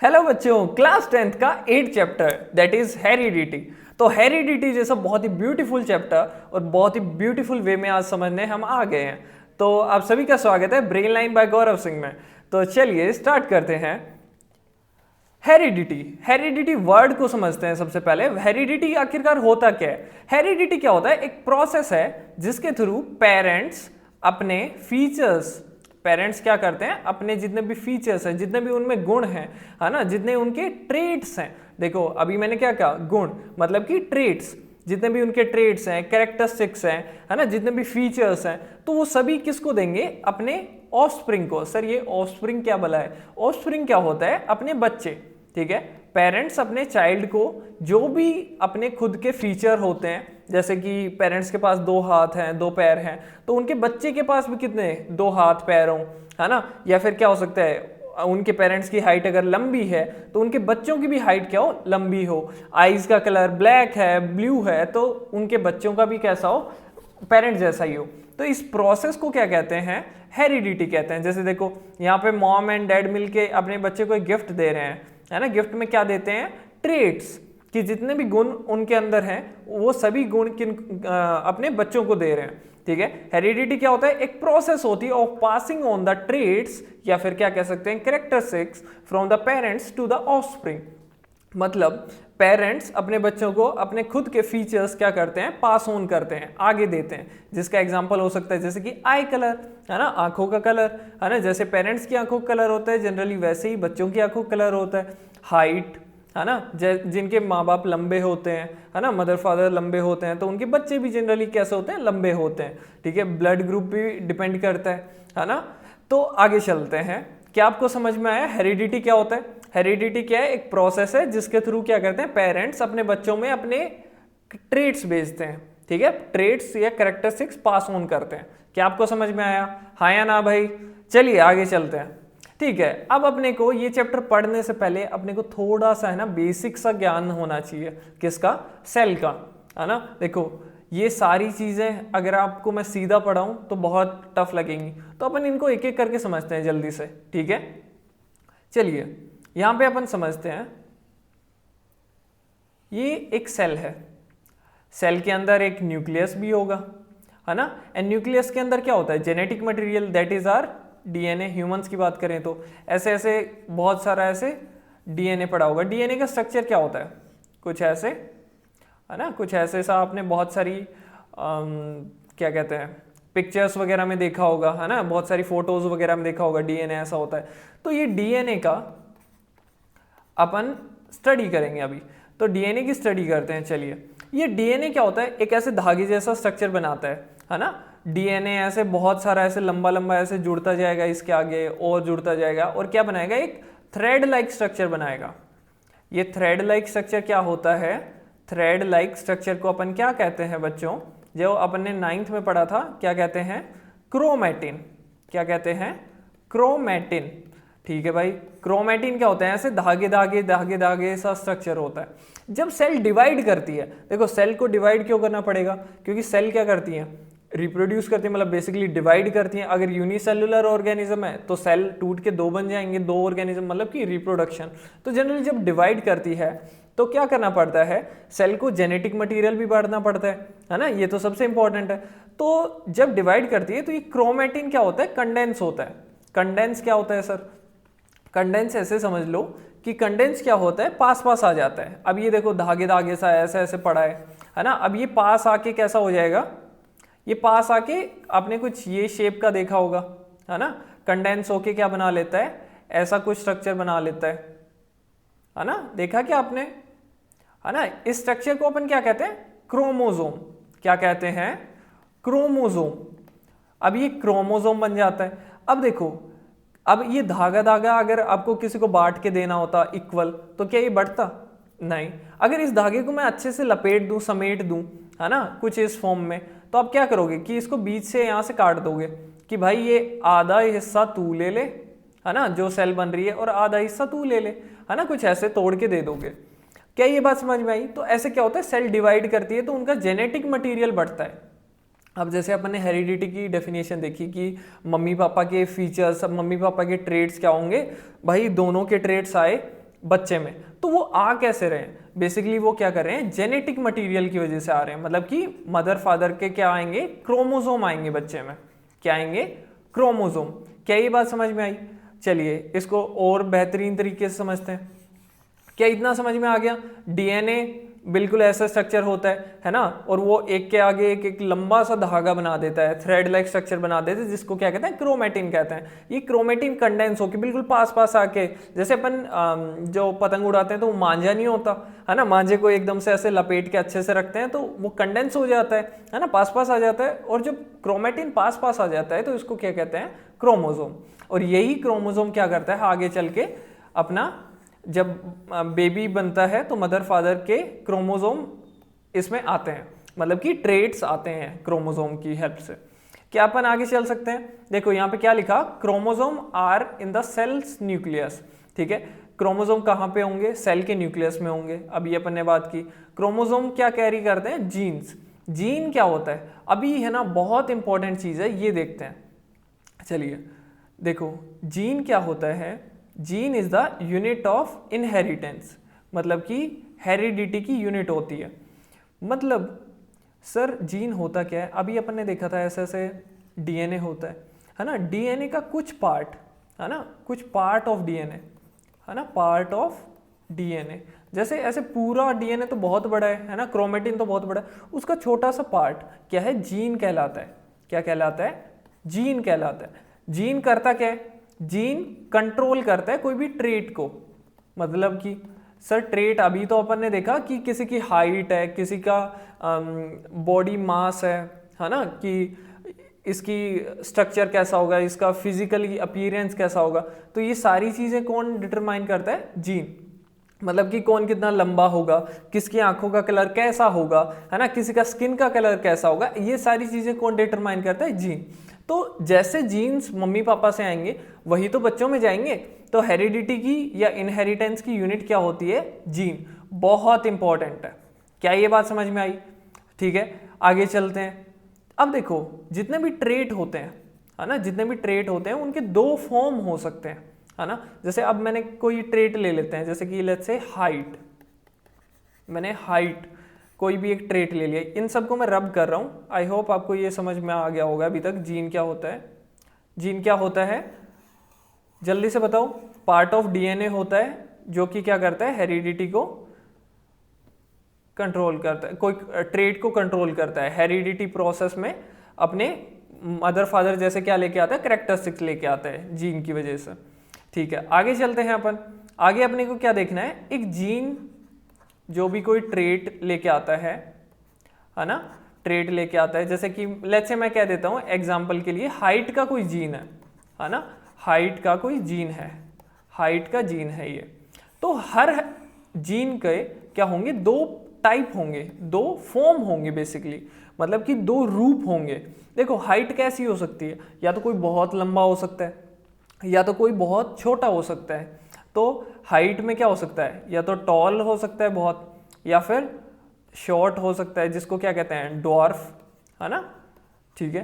Hello बच्चों, class 10th का 8 chapter that is heredity. तो हेरिडिटी जैसा बहुत ही ब्यूटीफुल चैप्टर और बहुत ही ब्यूटीफुल वे में आज समझने हम आ गए हैं। तो आप सभी का स्वागत है brain line by Gaurav Singh में। तो चलिए स्टार्ट करते हैं। हेरिडिटी वर्ड को समझते हैं। सबसे पहले हेरिडिटी आखिरकार होता क्या है। हेरिडिटी क्या होता है? एक प्रोसेस है जिसके थ्रू पेरेंट्स अपने पेरेंट्स क्या करते हैं, अपने जितने भी फीचर्स हैं, जितने भी उनमें गुण हैं, है ना, जितने उनके ट्रेट्स हैं। देखो अभी मैंने क्या कहा, गुण मतलब कि ट्रेट्स, जितने भी उनके ट्रेट्स हैं, कैरेक्टरिस्टिक्स हैं, है ना, जितने भी फीचर्स हैं, तो वो सभी किसको देंगे? अपने ऑफस्प्रिंग को। सर ये ऑफस्प्रिंग क्या भला है? ऑफस्प्रिंग क्या होता है? अपने बच्चे। ठीक है, पेरेंट्स अपने चाइल्ड को जो भी अपने खुद के फीचर होते हैं, जैसे कि पेरेंट्स के पास 2 हाथ हैं, 2 पैर हैं, तो उनके बच्चे के पास भी कितने 2 हाथ पैर हों, है ना। या फिर क्या हो सकता है, उनके पेरेंट्स की हाइट अगर लंबी है तो उनके बच्चों की भी हाइट क्या हो? लंबी हो। आईज का कलर ब्लैक है, ब्लू है, तो उनके बच्चों का भी कैसा हो? पेरेंट्स जैसा ही हो। तो इस प्रोसेस को क्या कहते हैं? हेरिडिटी कहते हैं। जैसे देखो यहाँ पे मॉम एंड डैड मिलके अपने बच्चे को एक गिफ्ट दे रहे हैं, है ना। गिफ्ट में क्या देते हैं? ट्रेट्स, कि जितने भी गुण उनके अंदर हैं वो सभी गुण अपने बच्चों को दे रहे हैं। ठीक है, हेरिडिटी क्या होता है? एक प्रोसेस होती है of passing on the traits, या फिर क्या कह सकते हैं, characteristics from the parents to the offspring. मतलब पेरेंट्स अपने बच्चों को अपने खुद के फीचर्स क्या करते हैं? पास ऑन करते हैं, आगे देते हैं। जिसका एग्जांपल हो सकता है जैसे कि आई कलर, है ना, आंखों का कलर, है ना। जैसे पेरेंट्स की आंखों का कलर होता है जनरली, वैसे ही बच्चों की आंखों का कलर होता है। हाइट, है ना, जिनके माँ बाप लंबे होते हैं, है ना, मदर फादर लंबे होते हैं, तो उनके बच्चे भी जनरली कैसे होते हैं? लंबे होते हैं। ठीक है, ब्लड ग्रुप भी डिपेंड करता है ना। तो आगे चलते हैं। क्या आपको समझ में आया हेरिडिटी क्या होता है? हेरिडिटी क्या है? एक प्रोसेस है जिसके थ्रू क्या करते हैं? पेरेंट्स अपने बच्चों में अपने ट्रेट्स भेजते हैं। ठीक है, ट्रेट्स या कैरेक्टरिस्टिक्स पास ऑन करते हैं। क्या आपको समझ में आया? हाँ या ना भाई? चलिए आगे चलते हैं। ठीक है, अब अपने को ये चैप्टर पढ़ने से पहले अपने को थोड़ा सा, है ना, बेसिक सा ज्ञान होना चाहिए। किसका? सेल का, है ना। देखो ये सारी चीजें अगर आपको मैं सीधा पढ़ाऊं तो बहुत टफ लगेंगी, तो अपन इनको एक एक करके समझते हैं जल्दी से। ठीक है, चलिए यहां पे अपन समझते हैं। ये एक सेल है, सेल के अंदर एक न्यूक्लियस भी होगा, है ना। एंड न्यूक्लियस के अंदर क्या होता है? Genetic material, that is are DNA. Humans की बात करें तो ऐसे ऐसे बहुत सारा ऐसे डीएनए पड़ा होगा। डीएनए का स्ट्रक्चर क्या होता है? कुछ ऐसे, है ना, कुछ ऐसे सा आपने बहुत सारी क्या कहते हैं, पिक्चर्स वगैरह में देखा होगा, है ना, बहुत सारी फोटोज वगैरह में देखा होगा, डीएनए ऐसा होता है। तो ये डीएनए का अपन स्टडी करेंगे अभी। तो डीएनए की स्टडी करते हैं। चलिए, ये डीएनए क्या होता है? एक ऐसे धागे जैसा स्ट्रक्चर बनाता है ना। डीएनए ऐसे बहुत सारा ऐसे लंबा लंबा ऐसे जुड़ता जाएगा, इसके आगे और जुड़ता जाएगा, और क्या बनाएगा? एक थ्रेड लाइक स्ट्रक्चर बनाएगा। ये थ्रेड लाइक स्ट्रक्चर क्या होता है? थ्रेड लाइक स्ट्रक्चर को अपन क्या कहते हैं बच्चों? जो अपन ने 9th में पढ़ा था, क्या कहते हैं? क्रोमैटिन। क्या कहते हैं? क्रोमैटिन। ठीक है भाई, क्रोमैटिन क्या होता है? ऐसे धागे धागे धागे धागे सा स्ट्रक्चर होता है। जब सेल डिवाइड करती है, देखो सेल को डिवाइड क्यों करना पड़ेगा? क्योंकि सेल क्या करती है? रिप्रोड्यूस करती है, मतलब बेसिकली डिवाइड करती है। अगर यूनिसेलुलर ऑर्गेनिज्म है तो सेल टूट के 2 बन जाएंगे, 2 ऑर्गेनिज्म, मतलब कि रिप्रोडक्शन। तो जनरली जब डिवाइड करती है तो क्या करना पड़ता है? सेल को जेनेटिक मटेरियल भी बांटना पड़ता है ना। ये तो सबसे इंपॉर्टेंट है। तो जब डिवाइड करती है तो ये क्रोमैटिन क्या होता है? कंडेंस होता है। कंडेंस क्या होता है सर? कंडेंस ऐसे समझ लो कि कंडेंस क्या होता है? पास पास आ जाता है। अब ये देखो धागे धागे सा ऐसे ऐसे पड़ा है ना। अब ये पास आके कैसा हो जाएगा? ये पास आके आपने कुछ ये शेप का देखा होगा, है ना। कंडेंस होके क्या बना लेता है? ऐसा कुछ स्ट्रक्चर बना लेता है ना। देखा क्या आपने? है ना। इस स्ट्रक्चर को अपन क्या कहते हैं? क्रोमोसोम। क्या कहते हैं? क्रोमोसोम। अब ये क्रोमोसोम बन जाता है। अब देखो, अब ये धागा धागा अगर आपको किसी को बांट के देना होता इक्वल, तो क्या ये बढ़ता? नहीं। अगर इस धागे को मैं अच्छे से लपेट दूं, समेट दूं, है ना, कुछ इस फॉर्म में, तो आप क्या करोगे कि इसको बीच से यहां से काट दोगे कि भाई ये आधा हिस्सा तू ले ले, है ना, जो सेल बन रही है, और आधा हिस्सा तू ले ले, है ना, कुछ ऐसे तोड़ के दे दोगे। क्या ये बात समझ में आई? तो ऐसे क्या होता है? सेल डिवाइड करती है तो उनका जेनेटिक मटेरियल बढ़ता है। अब जैसे अपन ने हेरिडिटी की डेफिनेशन देखी कि मम्मी पापा के फीचर्स, मम्मी पापा के ट्रेड्स क्या होंगे? भाई दोनों के ट्रेड्स आए, बच्चे में, तो वो आ कैसे रहे हैं? बेसिकली वो क्या कर रहे हैं, जेनेटिक मटेरियल की वजह से आ रहे हैं, मतलब कि मदर फादर के क्या आएंगे, क्रोमोसोम आएंगे बच्चे में। क्या आएंगे? क्रोमोसोम। क्या ये बात समझ में आई? चलिए इसको और बेहतरीन तरीके से समझते हैं। क्या इतना समझ में आ गया? डीएनए बिल्कुल ऐसा स्ट्रक्चर होता है ना, और वो एक के आगे एक एक लंबा सा धागा बना देता है, थ्रेड लाइक स्ट्रक्चर बना देता है, जिसको क्या कहते हैं, क्रोमेटिन कहते हैं। ये क्रोमेटिन कंडेंस होकर बिल्कुल पास पास आके, जैसे अपन जो पतंग उड़ाते हैं तो वो मांझा नहीं होता है ना, मांझे को एकदम से ऐसे लपेट के अच्छे से रखते हैं तो वो कंडेंस हो जाता है ना, पास पास आ जाता है। और जब क्रोमेटिन पास पास आ जाता है तो इसको क्या कहते हैं, क्रोमोसोम। और यही क्रोमोसोम क्या करता है, आगे चल के अपना जब बेबी बनता है तो मदर फादर के क्रोमोसोम इसमें आते हैं, मतलब कि ट्रेट्स आते हैं क्रोमोसोम की हेल्प से। क्या अपन आगे चल सकते हैं? देखो यहाँ पे क्या लिखा, chromosome are in the cells nucleus. ठीक है, क्रोमोसोम कहाँ पे होंगे? सेल के न्यूक्लियस में होंगे। अभी अपन ने बात की क्रोमोसोम क्या कैरी करते हैं, जीन्स। जीन क्या होता है अभी, है ना, बहुत इंपॉर्टेंट चीज है, ये देखते हैं। चलिए देखो, जीन क्या होता है, gene is the unit of inheritance, मतलब कि हेरिडिटी की यूनिट होती है। मतलब सर जीन होता क्या है, अभी अपन ने देखा था ऐसे ऐसे डीएनए होता है ना, डीएनए का कुछ पार्ट है ना, कुछ पार्ट ऑफ डीएनए है ना, पार्ट ऑफ डीएनए, जैसे ऐसे पूरा डीएनए तो बहुत बड़ा है ना, क्रोमेटिन तो बहुत बड़ा है, उसका छोटा सा पार्ट क्या है, जीन कहलाता है। क्या कहलाता है? जीन कहलाता है। जीन करता क्या है, जीन कंट्रोल करता है कोई भी ट्रेट को, मतलब कि सर ट्रेट अभी तो अपन ने देखा कि किसी की हाइट है, किसी का बॉडी मास है ना, कि इसकी स्ट्रक्चर कैसा होगा, इसका फिजिकली अपीयरेंस कैसा होगा, तो ये सारी चीज़ें कौन डिटरमाइन करता है, जीन। मतलब कि कौन कितना लंबा होगा, किसकी आंखों का कलर कैसा होगा, है ना, किसी का स्किन का कलर कैसा होगा, ये सारी चीज़ें कौन डिटरमाइन करता है, जीन। तो जैसे जीन्स मम्मी पापा से आएंगे वही तो बच्चों में जाएंगे, तो हेरिडिटी की या इनहेरिटेंस की यूनिट क्या होती है, जीन। बहुत इंपॉर्टेंट है। क्या ये बात समझ में आई? ठीक है, आगे चलते हैं। अब देखो जितने भी ट्रेट होते हैं है ना, जितने भी ट्रेट होते हैं उनके दो फॉर्म हो सकते हैं है ना। जैसे अब मैंने कोई ट्रेट ले लेते हैं, जैसे कि लेट्स से हाइट, मैंने हाइट कोई भी एक ट्रेट ले लिया, इन सबको मैं रब कर रहा हूँ। आई होप आपको ये समझ में आ गया होगा अभी तक जीन क्या होता है। जीन क्या होता है जल्दी से बताओ? पार्ट ऑफ डीएनए होता है जो कि क्या करता है, हेरिडिटी को कंट्रोल करता है, कोई ट्रेट को कंट्रोल करता है। हेरिडिटी प्रोसेस में अपने मदर फादर जैसे क्या लेके आता है, कैरेक्टरिस्टिक्स लेके आता है जीन की वजह से। ठीक है, आगे चलते हैं अपन। आगे अपने को क्या देखना है, एक जीन जो भी कोई ट्रेट लेके आता है ना, ट्रेट लेके आता है, जैसे कि लेट्स से मैं कह देता हूँ एग्जांपल के लिए हाइट का कोई जीन है ना, हाइट का कोई जीन है, हाइट का जीन है ये। तो हर जीन के क्या होंगे, दो टाइप होंगे, दो फॉर्म होंगे बेसिकली, मतलब कि दो रूप होंगे। देखो हाइट कैसी हो सकती है, या तो कोई बहुत लंबा हो सकता है या तो कोई बहुत छोटा हो सकता है। तो हाइट में क्या हो सकता है, या तो टॉल हो सकता है बहुत, या फिर शॉर्ट हो सकता है जिसको क्या कहते हैं, ड्वार्फ, है ना। ठीक है,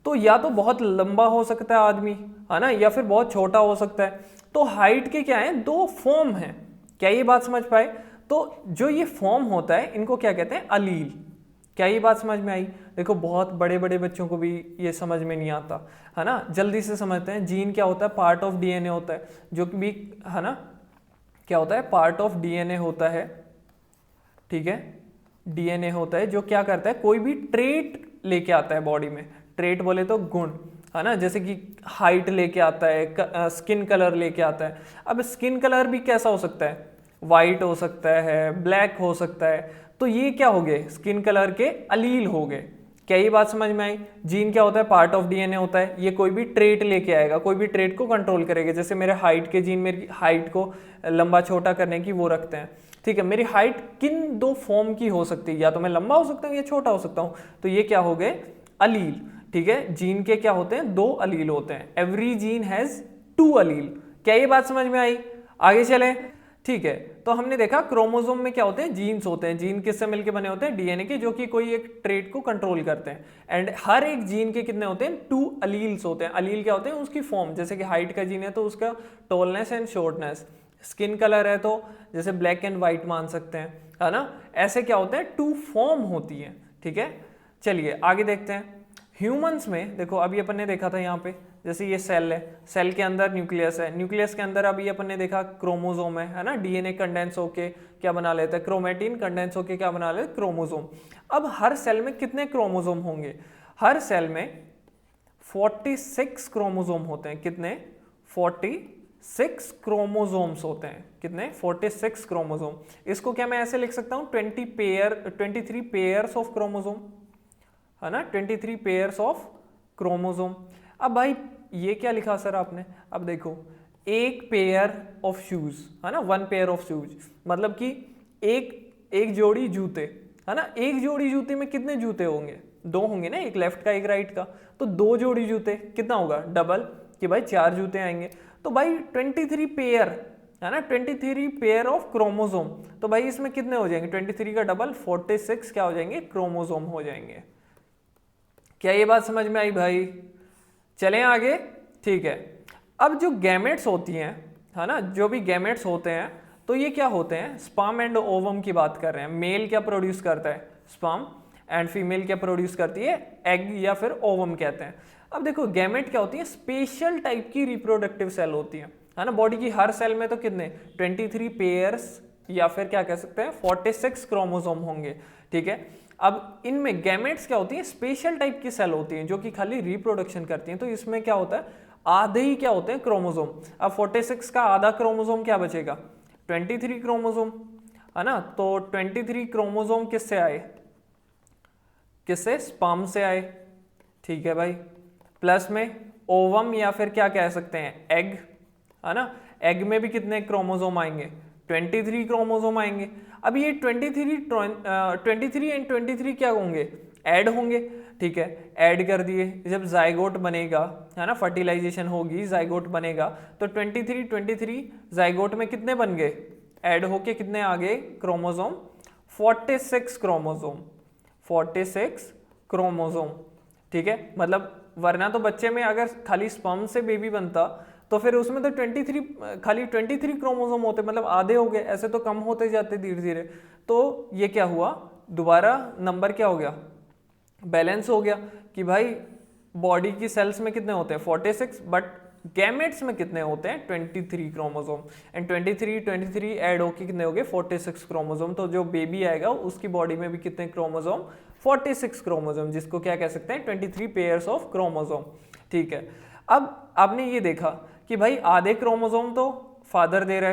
तो या तो बहुत लंबा हो सकता है आदमी, है ना, या फिर बहुत छोटा हो सकता है। तो हाइट के क्या है, दो फॉर्म हैं। क्या ये बात समझ पाए? तो जो ये फॉर्म होता है इनको क्या कहते हैं, अलील। क्या ये बात समझ में आई? देखो बहुत बड़े बड़े बच्चों को भी ये समझ में नहीं आता है ना, जल्दी से समझते हैं। जीन क्या होता है, पार्ट ऑफ डीएनए होता है, जो कि भी है ना, क्या होता है, पार्ट ऑफ डीएनए होता है। ठीक है, डीएनए होता है जो क्या करता है, कोई भी ट्रेट लेके आता है बॉडी में। ट्रेट बोले तो गुण, है ना, जैसे कि हाइट लेके आता है, स्किन कलर लेके आता है। अब स्किन कलर भी कैसा हो सकता है, वाइट हो सकता है, ब्लैक हो सकता है। तो ये क्या हो गए, स्किन कलर के अलील हो गए। क्या ये बात समझ में आई? जीन क्या होता है, पार्ट ऑफ डीएनए होता है, ये कोई भी ट्रेट लेके आएगा, कोई भी ट्रेट को कंट्रोल करेगा। जैसे मेरे हाइट के जीन मेरी हाइट को लंबा छोटा करने की वो रखते हैं। ठीक है, मेरी हाइट किन दो फॉर्म की हो सकती है, या तो मैं लंबा हो सकता हूँ या छोटा हो सकता हूँ। तो ये क्या हो गए, अलील। ठीक है, जीन के क्या होते हैं, दो अलील होते हैं। Every gene has two allele. क्या ये बात समझ में आई? आगे चले। ठीक है, तो हमने देखा क्रोमोसोम में क्या होते हैं, जीन्स होते हैं। जीन किससे मिलके बने होते हैं, डीएनए के, जो कि कोई एक ट्रेट को कंट्रोल करते हैं। एंड हर एक जीन के कितने होते हैं, टू अलील्स होते हैं। अलील क्या होते हैं, उसकी फॉर्म, जैसे कि हाइट का जीन है तो उसका tallness and shortness, skin colour है तो जैसे ब्लैक एंड वाइट मान सकते हैं, है ना। ऐसे क्या होते हैं, टू फॉर्म होती है, ठीक है। चलिए आगे देखते हैं। ह्यूमंस में देखो, अभी अपन ने देखा था यहाँ पे, जैसे ये सेल है, सेल के अंदर न्यूक्लियस है, न्यूक्लियस के अंदर अभी अपन ने देखा क्रोमोसोम है ना। डीएनए कंडेंस होके क्या बना लेता है, क्रोमेटिन कंडेंस होके क्या बना लेता है, क्रोमोसोम। अब हर सेल में कितने क्रोमोसोम होंगे, हर सेल में 46 क्रोमोसोम होते हैं। कितने, 46 क्रोमोसोम्स होते हैं। कितने, 46 क्रोमोसोम। इसको क्या मैं ऐसे लिख सकता हूँ, 23 पेयर्स ऑफ क्रोमोसोम, है ना, 23 पेयर्स ऑफ क्रोमोसोम। अब भाई ये क्या लिखा सर आपने, अब देखो, एक पेयर ऑफ शूज, है ना, 1 पेयर ऑफ शूज, मतलब कि एक जोड़ी जूते, है ना। एक जोड़ी जूते में कितने जूते होंगे, 2 होंगे ना, एक लेफ्ट का एक राइट का, तो 2 जोड़ी जूते कितना होगा, डबल, कि भाई 4 जूते आएंगे। तो भाई 23 पेयर, है ना, 23 पेयर ऑफ क्रोमोसोम, तो भाई इसमें कितने हो जाएंगे, 23 का डबल 46 क्या हो जाएंगे, क्रोमोसोम हो जाएंगे। क्या ये बात समझ में आई भाई? चलें आगे, ठीक है। अब जो गैमेट्स होती हैं, है ना, जो भी गैमेट्स होते हैं, तो ये क्या होते हैं, स्पर्म एंड ओवम की बात कर रहे हैं। मेल क्या प्रोड्यूस करता है, स्पर्म, एंड फीमेल क्या प्रोड्यूस करती है, एग या फिर ओवम कहते हैं। अब देखो गैमेट क्या होती है, स्पेशल टाइप की रिप्रोडक्टिव सेल होती है ना। बॉडी की हर सेल में तो कितने, 23 पेयर्स या फिर क्या कह सकते हैं 46 क्रोमोसोम होंगे, ठीक है। अब इनमें गैमेट्स क्या होती है, स्पेशल टाइप की सेल होती हैं जो कि खाली रिप्रोडक्शन करती हैं। तो इसमें क्या होता है, आधे ही क्या होते हैं, क्रोमोसोम। अब 46 का आधा क्रोमोसोम क्या बचेगा, 23 क्रोमोसोम, है ना। तो 23 क्रोमोसोम किससे आए, किससे, स्पर्म से आए, ठीक है भाई। प्लस में ओवम या फिर क्या कह सकते हैं, एग, है ना। एग में भी कितने क्रोमोसोम आएंगे, 23 क्रोमोसोम आएंगे। अब ये 23 एंड 23 क्या होंगे, ऐड होंगे, ठीक है। ऐड कर दिए, जब जाइगोट बनेगा, है ना, फर्टिलाइजेशन होगी, जाइगोट बनेगा, तो 23 जाइगोट में कितने बन गए, ऐड होके कितने आ गए क्रोमोसोम, 46 क्रोमोसोम, 46 क्रोमोसोम, ठीक है। मतलब वरना तो बच्चे में अगर खाली स्पर्म से बेबी बनता तो फिर उसमें तो 23 क्रोमोसोम होते, मतलब आधे हो गए। ऐसे तो कम होते जाते धीरे धीरे। तो ये क्या हुआ, दोबारा नंबर क्या हो गया, बैलेंस हो गया, कि भाई बॉडी की सेल्स में कितने होते हैं 46, बट गैमेट्स में कितने होते हैं 23 क्रोमोसोम। एंड 23 ऐड होके कितने हो गए 46 क्रोमोसोम। तो जो बेबी आएगा उसकी बॉडी में भी कितने क्रोमोसोम, 46 क्रोमोसोम, जिसको क्या कह सकते हैं 23 पेयर्स ऑफ क्रोमोसोम, ठीक है। अब आपने ये देखा कि भाई आधे क्रोमोसोम तो फादर दे रहा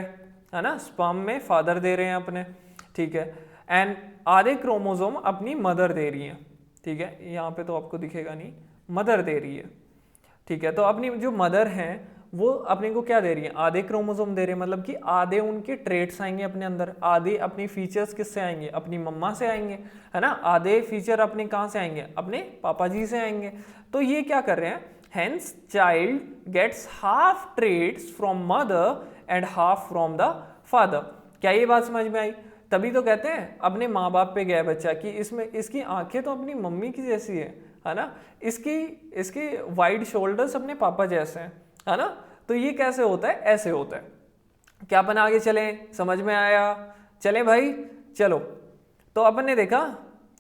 है ना, स्पर्म में फादर दे रहे हैं अपने, ठीक है। एंड आधे क्रोमोसोम अपनी मदर दे रही है, ठीक है। यहाँ पे तो आपको दिखेगा नहीं, मदर दे रही है, ठीक है। तो अपनी जो मदर हैं वो अपने को क्या दे रही है, आधे क्रोमोसोम दे रहे हैं, मतलब कि आधे उनके ट्रेट्स आएंगे अपने अंदर, आधे अपनी फीचर्स किससे आएंगे, अपनी मम्मा से आएंगे, है ना। आधे फीचर अपने कहाँ से आएंगे, अपने पापा जी से आएंगे। तो ये क्या कर रहे हैं, hence child gets half traits from mother and half from the father। क्या ये बात समझ में आई? तभी तो कहते हैं अपने माँ बाप पे गया बच्चा, कि इसमें इसकी आंखें तो अपनी मम्मी की जैसी है ना, इसके वाइड शोल्डर्स अपने पापा जैसे हैं, है ना। तो ये कैसे होता है, ऐसे होता है। क्या अपन आगे चले, समझ में आया? चले भाई, चलो। तो अपन ने देखा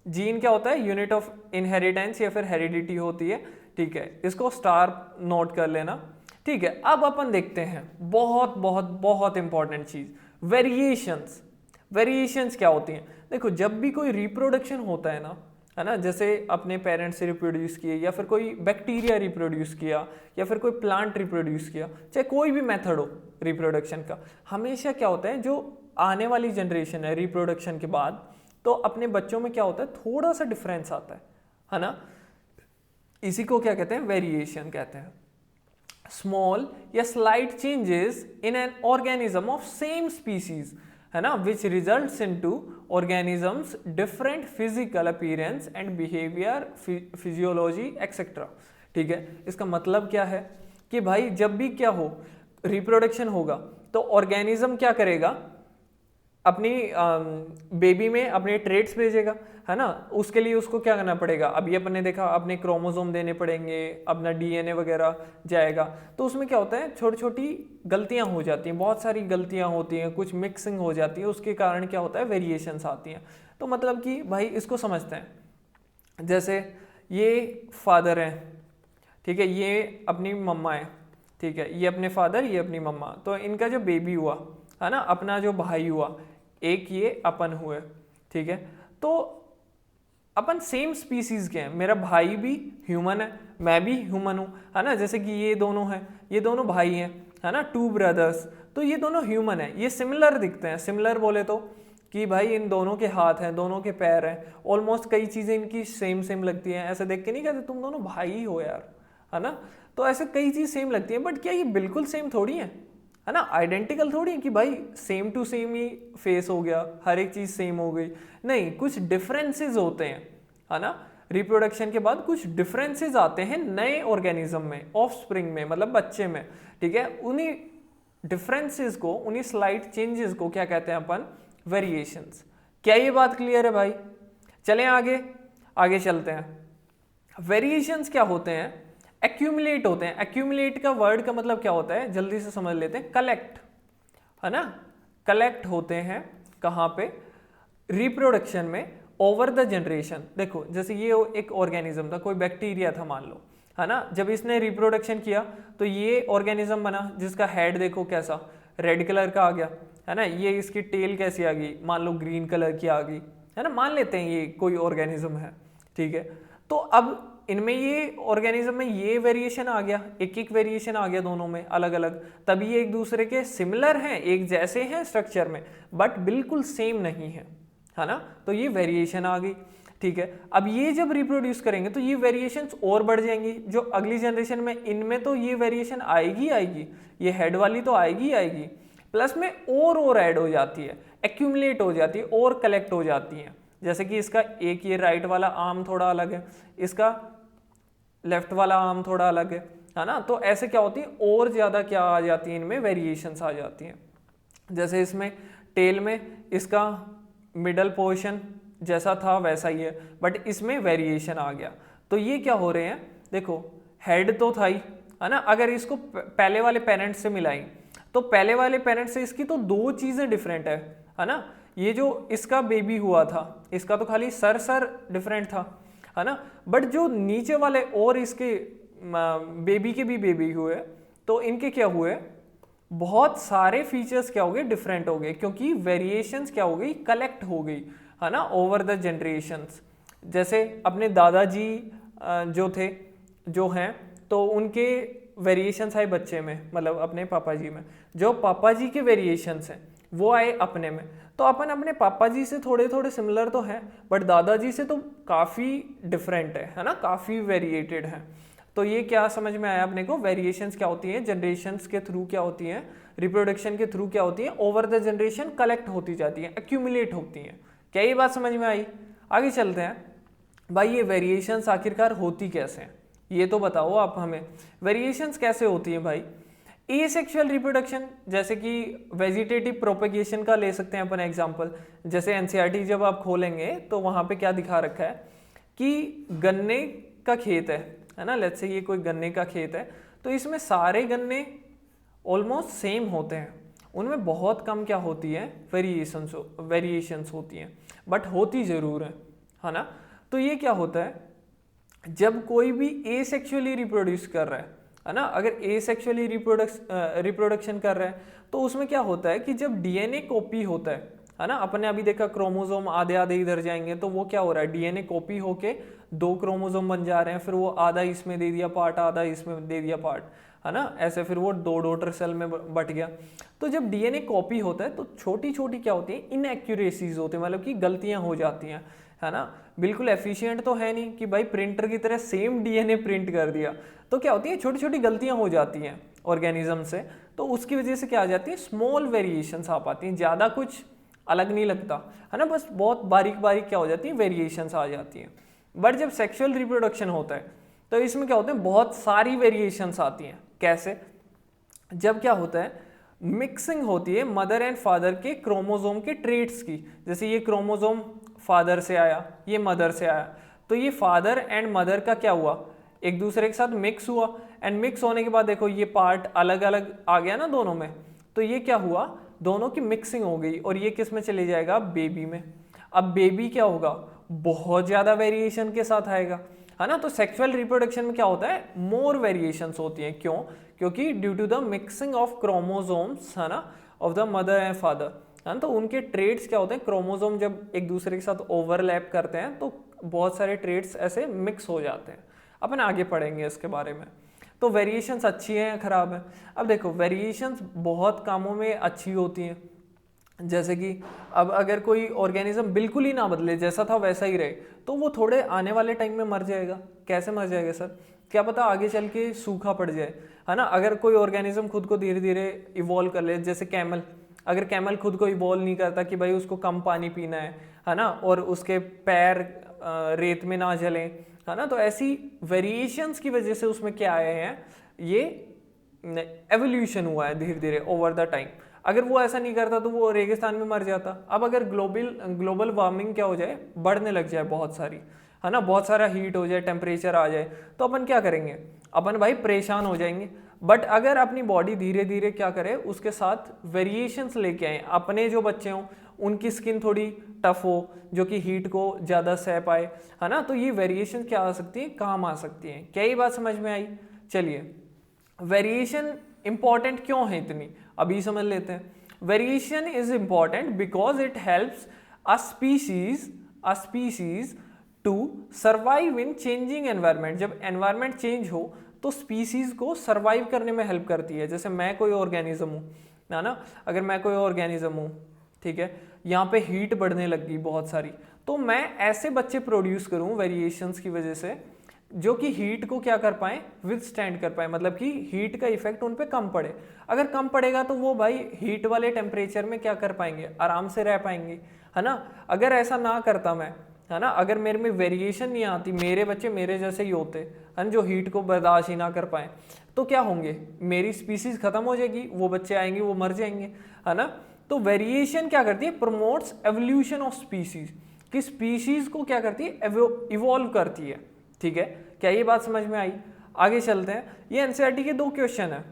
जीन क्या होता है, यूनिट ऑफ इनहेरिटेंस या फिर हेरिडिटी होती है, ठीक है। इसको स्टार नोट कर लेना, ठीक है। अब अपन देखते हैं बहुत बहुत बहुत इंपॉर्टेंट चीज, वेरिएशंस। वेरिएशंस क्या होती हैं? देखो जब भी कोई रिप्रोडक्शन होता है ना, जैसे अपने पेरेंट्स से रिप्रोड्यूस किए, या फिर कोई बैक्टीरिया रिप्रोड्यूस किया, या फिर कोई प्लांट रिप्रोड्यूस किया, चाहे कोई भी मेथड हो रिप्रोडक्शन का, हमेशा क्या होता है, जो आने वाली जनरेशन है रिप्रोडक्शन के बाद, तो अपने बच्चों में क्या होता है, थोड़ा सा डिफरेंस आता है ना। इसी को क्या कहते हैं, वेरिएशन कहते हैं। स्मॉल या slight changes in an organism of same species, है ना, which results into organisms different physical appearance and behaviour, physiology etcetera, ठीक है। इसका मतलब क्या है कि भाई जब भी क्या हो, रिप्रोडक्शन होगा, तो ऑर्गेनिज्म क्या करेगा, अपनी बेबी में अपने ट्रेट्स भेजेगा, है ना। उसके लिए उसको क्या करना पड़ेगा, अभी अपन ने देखा अपने क्रोमोसोम देने पड़ेंगे, अपना डीएनए वगैरह जाएगा। तो उसमें क्या होता है, छोटी छोटी गलतियां हो जाती हैं, बहुत सारी गलतियां होती हैं, कुछ मिक्सिंग हो जाती है, उसके कारण क्या होता है, वेरिएशंस आती हैं। तो मतलब कि भाई इसको समझते हैं। जैसे ये फादर है, ठीक है, ये अपनी मम्मा है, ठीक है, ये अपने फादर, ये अपनी मम्मा। तो इनका जो बेबी हुआ, है ना, अपना जो भाई हुआ, एक ये अपन हुए, ठीक है। तो अपन सेम स्पीसीज के हैं, मेरा भाई भी ह्यूमन है, मैं भी ह्यूमन हूँ, है ना। जैसे कि ये दोनों हैं, ये दोनों भाई हैं, है ना, 2 ब्रदर्स। तो ये दोनों ह्यूमन है, ये सिमिलर दिखते हैं। सिमिलर बोले तो कि भाई इन दोनों के हाथ हैं, दोनों के पैर हैं, ऑलमोस्ट कई चीज़ें इनकी सेम सेम लगती हैं। ऐसे देख के नहीं कहते तुम दोनों भाई हो यार, है ना। तो ऐसे कई चीज़ सेम लगती हैं, बट क्या ये बिल्कुल सेम थोड़ी है ना, आइडेंटिकल थोड़ी है कि भाई सेम टू सेम ही फेस हो गया, हर एक चीज़ सेम हो गई। नहीं, कुछ डिफरेंसेस होते हैं, है ना। रिप्रोडक्शन के बाद कुछ डिफरेंसेस आते हैं नए ऑर्गेनिज्म में, ऑफस्प्रिंग में, मतलब बच्चे में, ठीक है। उन्हीं डिफरेंसेस को, उन्हीं स्लाइट चेंजेस को क्या कहते हैं अपन, वेरिएशंस। क्या ये बात क्लियर है भाई? चलें आगे, आगे चलते हैं। वेरिएशंस क्या होते हैं, एक्यूमुलेट होते हैं। एक्यूमुलेट का वर्ड का मतलब क्या होता है, जल्दी से समझ लेते हैं, कलेक्ट, है ना। कलेक्ट होते हैं कहाँ पे, रिप्रोडक्शन में, ओवर द जनरेशन। देखो जैसे ये एक ऑर्गेनिज्म था, कोई बैक्टीरिया था मान लो, है ना। जब इसने रिप्रोडक्शन किया तो ये ऑर्गेनिज्म बना, जिसका हेड देखो कैसा रेड कलर का आ गया, है ना। ये इसकी टेल कैसी आ गई, मान लो ग्रीन कलर की आ गई, है ना। मान लेते हैं ये कोई ऑर्गेनिज्म है, ठीक है। तो अब इनमें ये ऑर्गेनिज्म में ये वेरिएशन आ गया, एक एक वेरिएशन आ गया दोनों में अलग अलग, तभी ये एक दूसरे के सिमिलर हैं, एक जैसे हैं स्ट्रक्चर में, बट बिल्कुल सेम नहीं है, है ना। तो ये वेरिएशन आ गई, ठीक है। अब ये जब रिप्रोड्यूस करेंगे तो ये वेरिएशंस और बढ़ जाएंगी, जो अगली जनरेशन में इनमें तो ये वेरिएशन आएगी आएगी, ये हेड वाली तो आएगी आएगी, प्लस में और ऐड हो जाती है, एक्यूमुलेट हो जाती है और कलेक्ट हो जाती है। जैसे कि इसका एक ये राइट वाला आर्म थोड़ा अलग है, इसका लेफ्ट वाला आर्म थोड़ा अलग है ना। तो ऐसे क्या होती है, और ज़्यादा क्या आ जाती है, इनमें वेरिएशंस आ जाती हैं। जैसे इसमें टेल में इसका मिडल पोर्शन जैसा था वैसा ही है, बट इसमें वेरिएशन आ गया। तो ये क्या हो रहे हैं, देखो हेड तो था ही, है ना। अगर इसको पहले वाले पेरेंट्स से मिलाई तो पहले वाले पेरेंट्स से इसकी तो 2 चीज़ें डिफरेंट है ना। ये जो इसका बेबी हुआ था, इसका तो खाली सर डिफरेंट था, है ना। बट जो नीचे वाले और इसके बेबी के भी बेबी हुए, तो इनके क्या हुए, बहुत सारे फीचर्स क्या हो गए, डिफरेंट हो गए, क्योंकि वेरिएशंस क्या हो गई, कलेक्ट हो गई, है ना, ओवर द जनरेशंस। जैसे अपने दादाजी जो थे, जो हैं, तो उनके वेरिएशंस आए बच्चे में, मतलब अपने पापा जी में। जो पापा जी के वेरिएशंस हैं वो आए अपने में। तो अपन अपने पापा जी से थोड़े थोड़े सिमिलर तो हैं, बट दादाजी से तो काफ़ी डिफरेंट है ना, काफ़ी वेरिएटेड है। तो ये क्या समझ में आया अपने को, वेरिएशंस क्या होती हैं, जनरेशंस के थ्रू क्या होती हैं, रिप्रोडक्शन के थ्रू क्या होती हैं, ओवर द जनरेशन कलेक्ट होती जाती हैं, एक्यूमुलेट होती हैं। क्या ये बात समझ में आई? आगे चलते हैं भाई, ये वेरिएशंस आखिरकार होती कैसे हैं, ये तो बताओ आप हमें। वेरिएशंस कैसे होती हैं भाई? एसेक्सुअल रिप्रोडक्शन, जैसे कि वेजिटेटिव प्रोपेगेशन का ले सकते हैं अपन एग्जांपल। जैसे एनसीईआरटी जब आप खोलेंगे तो वहाँ पे क्या दिखा रखा है कि गन्ने का खेत है ना, लेट्स से ये कोई गन्ने का खेत है, तो इसमें सारे गन्ने ऑलमोस्ट सेम होते हैं, उनमें बहुत कम क्या होती है, वेरिएशंस होती हैं, बट होती ज़रूर है ना। तो ये क्या होता है, जब कोई भी एसेक्सुअली रिप्रोड्यूस कर रहा है ना, अगर एसेक्सुअली रिप्रोडक्शन कर रहा है तो उसमें क्या होता है कि जब डीएनए कॉपी होता है ना, अपने अभी देखा क्रोमोसोम आधे आधे इधर जाएंगे, तो वो क्या हो रहा है, डीएनए कॉपी होके 2 क्रोमोसोम बन जा रहे हैं, फिर वो आधा इसमें दे दिया पार्ट, आधा इसमें दे दिया पार्ट, है ना। ऐसे फिर वो 2 डॉटर सेल में बट गया। तो जब डीएनए कॉपी होता है तो छोटी छोटी क्या होती है, इनएक्यूरेसीज होती है, मतलब कि गलतियां हो जाती हैं, है ना। बिल्कुल एफिशिएंट तो है नहीं कि भाई प्रिंटर की तरह सेम डीएनए प्रिंट कर दिया, तो क्या होती है, छोटी छोटी गलतियां हो जाती हैं ऑर्गेनिज्म से, तो उसकी वजह से क्या आ जाती है, स्मॉल वेरिएशंस आ पाती हैं, ज़्यादा कुछ अलग नहीं लगता, है ना, बस बहुत बारीक बारीक क्या हो जाती है, वेरिएशंस आ जाती हैं। बट जब सेक्सुअल रिप्रोडक्शन होता है तो इसमें क्या होता है, बहुत सारी वेरिएशंस आती हैं। कैसे? जब क्या होता है, मिक्सिंग होती है मदर एंड फादर के क्रोमोसोम के ट्रेट्स की। जैसे ये क्रोमोसोम फादर से आया, ये मदर से आया, तो ये फादर एंड मदर का क्या हुआ, एक दूसरे के साथ मिक्स हुआ। एंड मिक्स होने के बाद देखो ये पार्ट अलग अलग आ गया ना दोनों में, तो ये क्या हुआ, दोनों की मिक्सिंग हो गई और ये किस में चले जाएगा, बेबी में। अब बेबी क्या होगा, बहुत ज्यादा वेरिएशन के साथ आएगा, है ना। तो सेक्सुअल रिप्रोडक्शन में क्या होता है, मोर वेरिएशंस होती हैं। क्यों, क्योंकि due to the mixing of chromosomes, है ना, of the mother and father, है ना। तो उनके ट्रेड्स क्या होते हैं, क्रोमोसोम जब एक दूसरे के साथ ओवरलैप करते हैं तो बहुत सारे ट्रेड्स ऐसे मिक्स हो जाते हैं। अपन आगे पढ़ेंगे इसके बारे में। तो वेरिएशंस अच्छी हैं या खराब हैं। अब देखो वेरिएशंस बहुत कामों में अच्छी होती हैं, जैसे कि अब अगर कोई ऑर्गेनिज्म बिल्कुल ही ना बदले, जैसा था वैसा ही रहे, तो वो थोड़े आने वाले टाइम में मर जाएगा। कैसे मर जाएगा सर, क्या पता आगे चल के सूखा पड़ जाए, है ना। अगर कोई ऑर्गेनिज्म खुद को धीरे धीरे इवॉल्व कर ले, जैसे कैमल, अगर कैमल खुद को इवॉल्व नहीं करता कि भाई उसको कम पानी पीना है ना, और उसके पैर रेत में ना जलें, है ना, तो ऐसी वेरिएशंस की वजह से उसमें क्या आए हैं, ये एवोल्यूशन हुआ है धीरे धीरे ओवर द टाइम। अगर वो ऐसा नहीं करता तो वो रेगिस्तान में मर जाता। अब अगर ग्लोबल वार्मिंग क्या हो जाए, बढ़ने लग जाए बहुत सारी, है ना, बहुत सारा हीट हो जाए, टेम्परेचर आ जाए, तो अपन क्या करेंगे, अपन भाई परेशान हो जाएंगे। बट अगर अपनी बॉडी धीरे धीरे क्या करे, उसके साथ वेरिएशंस लेके आए, अपने जो बच्चे हों उनकी स्किन थोड़ी टफ हो, जो कि हीट को ज़्यादा सह पाए, है ना, तो ये वेरिएशन क्या आ सकती है, काम आ सकती हैं। क्या ये बात समझ में आई। चलिए, वेरिएशन इंपॉर्टेंट क्यों है इतनी, अभी समझ लेते हैं। Variation is important because it helps a species to survive in changing environment. जब एनवायरनमेंट चेंज हो तो स्पीसीज को सर्वाइव करने में हेल्प करती है। जैसे मैं कोई ऑर्गेनिज्म हूँ, है ना, अगर मैं कोई ऑर्गेनिज्म हूँ, ठीक है, यहाँ पे हीट बढ़ने लगी बहुत सारी, तो मैं ऐसे बच्चे प्रोड्यूस करूँ वेरिएशंस की वजह से, जो कि हीट को क्या कर पाए, विथस्टैंड कर पाए, मतलब कि हीट का इफेक्ट उन पे कम पड़े। अगर कम पड़ेगा तो वो भाई हीट वाले टेम्परेचर में क्या कर पाएंगे, आराम से रह पाएंगे, है ना। अगर ऐसा ना करता मैं, है ना, अगर मेरे में वेरिएशन नहीं आती, मेरे बच्चे मेरे जैसे ही होते हैं जो हीट को बर्दाश्त ही ना कर पाए, तो क्या होंगे, मेरी स्पीसीज खत्म हो जाएगी, वो बच्चे आएंगे वो मर जाएंगे, है ना। तो वेरिएशन क्या करती है, प्रमोट्स एवोल्यूशन ऑफ स्पीसीज, कि स्पीसीज को क्या करती है, इवॉल्व करती है। ठीक है, क्या ये बात समझ में आई। आगे चलते हैं, ये एनसीईआरटी के 2 क्वेश्चन है।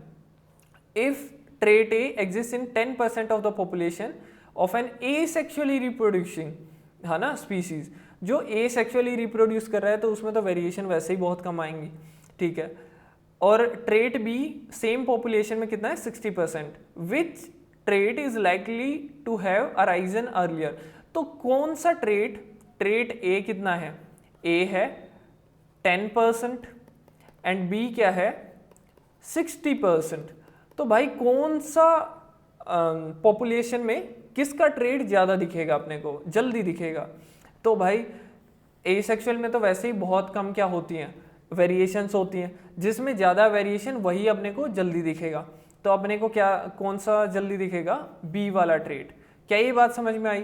If trait A exist in 10% of the population of an asexually reproducing, है ना, स्पीसीज, जो एसेक्सुअली रिप्रोड्यूस कर रहा है तो उसमें तो वेरिएशन वैसे ही बहुत कम आएंगी, ठीक है। और ट्रेट बी सेम पॉपुलेशन में कितना है, 60%, which trait is likely to have arisen earlier. तो कौन सा ट्रेट ए कितना है, ए है 10% एंड बी क्या है 60%। तो भाई कौन सा पॉपुलेशन में किसका ट्रेट ज़्यादा दिखेगा, अपने को जल्दी दिखेगा। तो भाई एसेक्सुअल में तो वैसे ही बहुत कम क्या होती हैं, वेरिएशंस होती हैं, जिसमें ज़्यादा वेरिएशन वही अपने को जल्दी दिखेगा। तो अपने को क्या, कौन सा जल्दी दिखेगा, बी वाला ट्रेट। क्या ये बात समझ में आई।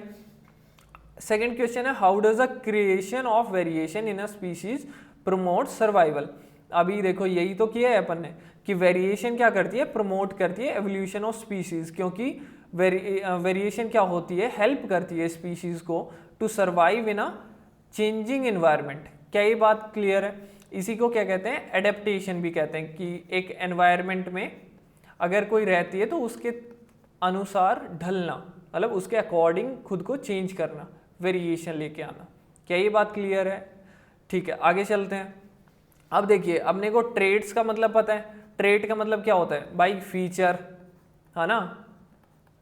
सेकेंड क्वेश्चन है, how does a creation of variation in a species promote survival. अभी देखो यही तो किया है अपन ने, कि वेरिएशन क्या करती है, प्रमोट करती है एवोल्यूशन ऑफ स्पीशीज, क्योंकि वेरिएशन क्या होती है, हेल्प करती है स्पीशीज को to survive in a changing environment. क्या ये बात क्लियर है। इसी को क्या कहते हैं, एडेप्टेशन भी कहते हैं, कि एक एनवायरनमेंट में अगर कोई रहती है तो उसके अनुसार ढलना, मतलब उसके अकॉर्डिंग खुद को चेंज करना, वेरिएशन लेके आना। क्या ये बात क्लियर है। ठीक है, आगे चलते हैं। अब देखिए, अपने को ट्रेट्स का मतलब पता है। ट्रेट का मतलब क्या होता है भाई, फीचर, है ना,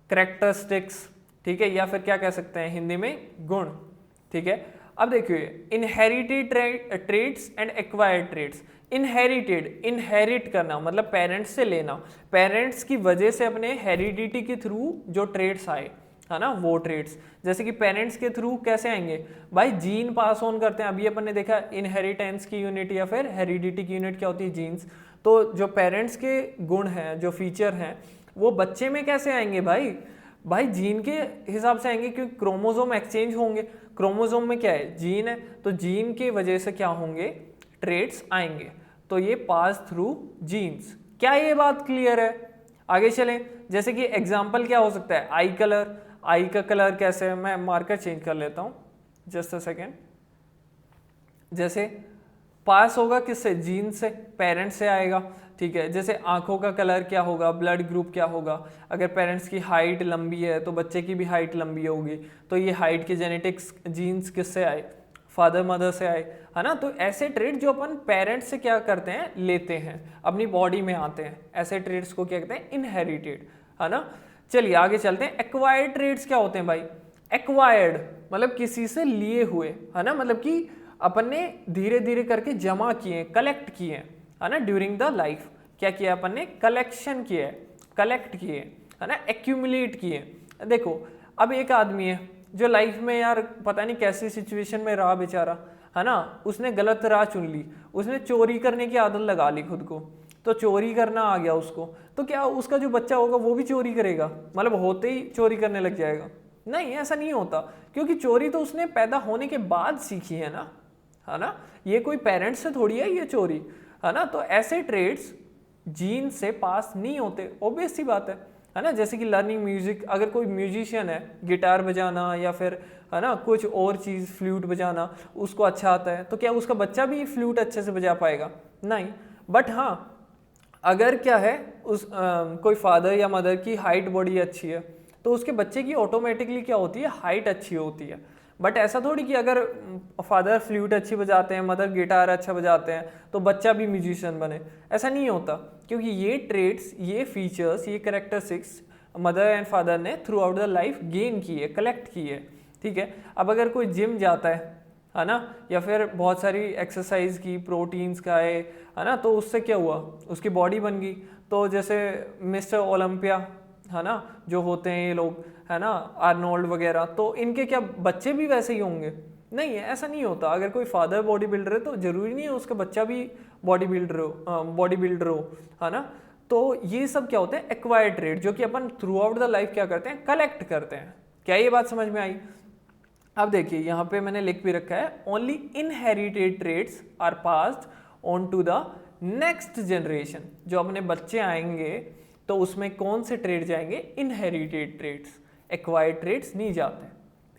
कैरेक्टरिस्टिक्स, ठीक है, या फिर क्या कह सकते हैं हिंदी में, गुण। ठीक है, अब देखिए, inherited traits and acquired traits. Inherit करना मतलब पेरेंट्स से लेना, पेरेंट्स की वजह से अपने हेरिडिटी के थ्रू जो ट्रेट्स आए, है ना, वो ट्रेट्स। जैसे कि पेरेंट्स के थ्रू कैसे आएंगे भाई, जीन पास ऑन करते हैं। अभी अपन ने देखा इनहेरिटेंस की यूनिट या फिर हेरिडिटी की यूनिट क्या होती है, जीन्स। तो जो पेरेंट्स के गुण हैं, जो फीचर हैं, वो बच्चे में कैसे आएंगे भाई जीन के हिसाब से आएंगे, क्योंकि क्रोमोसोम एक्सचेंज होंगे। क्रोमोसोम में क्या है, जीन है, तो जीन के वजह से क्या होंगे, ट्रेट्स आएंगे। तो ये पास थ्रू जीन्स। क्या ये बात क्लियर है। आगे चलें, जैसे कि एग्जाम्पल क्या हो सकता है, आई कलर, आई का कलर कैसे है, मैं मार्कर चेंज कर लेता हूँ, जस्ट अ सेकेंड। जैसे पास होगा किससे, जीन से, पेरेंट्स से आएगा, ठीक है। जैसे आंखों का कलर क्या होगा, ब्लड ग्रुप क्या होगा, अगर पेरेंट्स की हाइट लंबी है तो बच्चे की भी हाइट लंबी होगी, तो ये हाइट के जेनेटिक्स जीन्स किससे आए, फादर मदर से आए, है ना। तो ऐसे ट्रेड जो अपन पेरेंट्स से क्या करते हैं, लेते हैं, अपनी बॉडी में आते हैं, ऐसे ट्रेड्स को क्या कहते हैं, इनहेरिटेड, है ना। चलिए आगे चलते हैं। एक्वायर्ड ट्रेड्स क्या होते हैं भाई, एक्वायर्ड मतलब किसी से लिए हुए, है ना, मतलब कि अपन ने धीरे धीरे करके जमा किए, कलेक्ट किए, है ना, ड्यूरिंग द लाइफ क्या किया अपन ने, कलेक्शन किया है, कलेक्ट किए, है ना, एक्यूमुलेट किए। देखो अब एक आदमी है जो लाइफ में यार पता नहीं कैसी सिचुएशन में रहा बेचारा, है ना, उसने गलत राह चुन ली, उसने चोरी करने की आदत लगा ली खुद को, तो चोरी करना आ गया उसको, तो क्या उसका जो बच्चा होगा वो भी चोरी करेगा, मतलब होते ही चोरी करने लग जाएगा? नहीं, ऐसा नहीं होता, क्योंकि चोरी तो उसने पैदा होने के बाद सीखी है ना, ये कोई पेरेंट्स से थोड़ी है ये चोरी, है ना। तो ऐसे ट्रेड्स जीन से पास नहीं होते, ऑब्वियस सी बात है ना। जैसे कि लर्निंग म्यूजिक, अगर कोई म्यूजिशियन है, गिटार बजाना या फिर है ना कुछ और चीज़, फ्लूट बजाना उसको अच्छा आता है, तो क्या उसका बच्चा भी फ्लूट अच्छे से बजा पाएगा? नहीं। बट हाँ, अगर क्या है उस कोई फादर या मदर की हाइट बॉडी अच्छी है, तो उसके बच्चे की ऑटोमेटिकली क्या होती है, हाइट अच्छी होती है। बट ऐसा थोड़ी कि अगर फादर फ्लूट अच्छी बजाते हैं, मदर गिटार अच्छा बजाते हैं, तो बच्चा भी म्यूजिशियन बने, ऐसा नहीं होता। क्योंकि ये ट्रेड्स, ये फीचर्स, ये कैरेक्टरिस्टिक्स मदर एंड फादर ने through out the life gain की है, कलेक्ट की है, ठीक है। अब अगर कोई जिम जाता है ना, या फिर बहुत सारी एक्सरसाइज की, प्रोटीन्स खाए, है ना, तो उससे क्या हुआ, उसकी बॉडी बन गई। तो जैसे मिस्टर ओलंपिया, है ना, जो होते हैं ये लोग, है ना, आर्नोल्ड वगैरह, तो इनके क्या बच्चे भी वैसे ही होंगे? नहीं है, ऐसा नहीं होता। अगर कोई फादर बॉडी बिल्डर है तो जरूरी नहीं है उसका बच्चा भी बॉडी बिल्डर हो, है ना। तो ये सब क्या होते हैं, एक्वायर्ड ट्रेड, जो कि अपन थ्रू आउट द लाइफ क्या करते हैं, कलेक्ट करते हैं। क्या ये बात समझ में आई? अब देखिए यहाँ पे मैंने लिख भी रखा है, only inherited traits are passed on to the next generation. जो अपने बच्चे आएंगे तो उसमें कौन से ट्रेड जाएंगे, इनहेरिटेड ट्रेड्स, एक्वायर्ड ट्रेड्स नहीं जाते,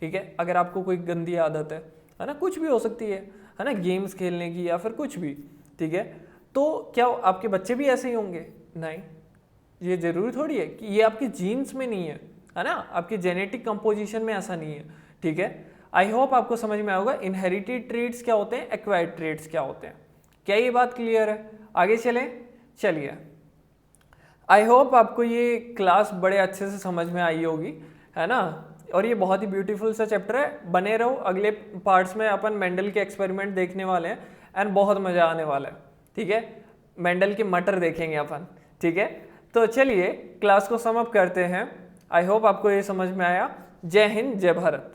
ठीक है। अगर आपको कोई गंदी आदत है ना, कुछ भी हो सकती है ना, गेम्स खेलने की या फिर कुछ भी, ठीक है, तो क्या आपके बच्चे भी ऐसे ही होंगे? नहीं, ये जरूरी थोड़ी है कि ये आपके जीन्स में नहीं है ना, आपके जेनेटिक कंपोजिशन में ऐसा नहीं है, ठीक है। आई होप आपको समझ में आएगा इनहेरिटेड ट्रेड्स क्या होते हैं, एक्वायर्ड ट्रेड्स क्या होते हैं। क्या ये बात क्लियर है? आगे चलें, चलिए। आई होप आपको ये क्लास बड़े अच्छे से समझ में आई होगी, है ना। और ये बहुत ही ब्यूटीफुल सा चैप्टर है, बने रहो। अगले पार्ट्स में अपन मेंडल के एक्सपेरिमेंट देखने वाले हैं एंड बहुत मज़ा आने वाला है, ठीक है। मेंडल के मटर देखेंगे अपन, ठीक है। तो चलिए क्लास को सम अप करते हैं। आई होप आपको ये समझ में आया। जय हिंद, जय भारत।